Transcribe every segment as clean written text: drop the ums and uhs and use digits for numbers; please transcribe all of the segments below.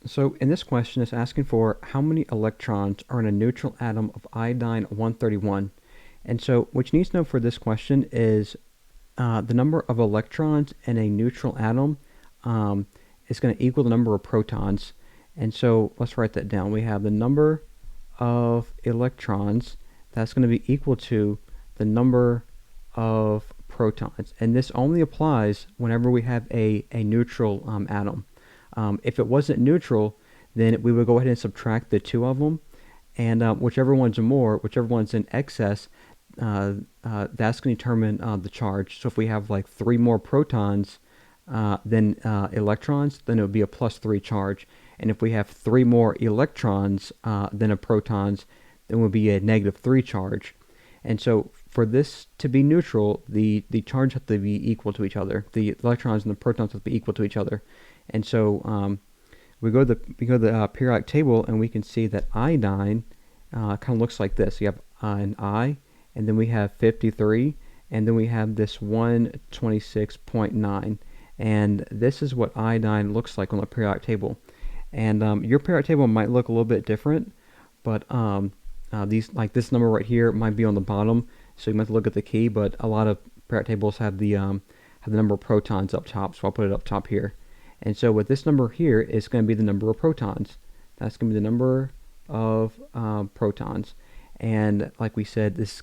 So in this question, it's asking for how many electrons are in a neutral atom of iodine-131. And so what you need to know for this question is the number of electrons in a neutral atom is going to equal the number of protons. And so let's write that down. We have the number of electrons that's going to be equal to the number of protons. And this only applies whenever we have a neutral atom. If it wasn't neutral, then we would go ahead and subtract the two of them, and whichever one's more, whichever one's in excess, that's going to determine the charge. So if we have like 3 more protons than electrons, then it would be a +3 charge. And if we have 3 more electrons than a protons, then it would be a -3 charge. And so for this to be neutral, the charge have to be equal to each other. The electrons and the protons have to be equal to each other. And so we go to the periodic table, and we can see that iodine kind of looks like this. You have an I, and then we have 53, and then we have this 126.9. And this is what iodine looks like on the periodic table. And your periodic table might look a little bit different, but these, like this number right here, might be on the bottom, so you might have to look at the key. But a lot of periodic tables have the number of protons up top, so I'll put it up top here. And so with this number here is going to be the number of protons. That's going to be the number of protons. And like we said, this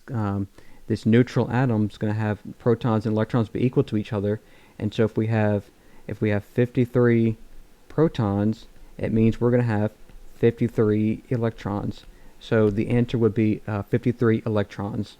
neutral atom is going to have protons and electrons be equal to each other. And so if we have 53 protons, it means we're going to have 53 electrons. So the answer would be 53 electrons.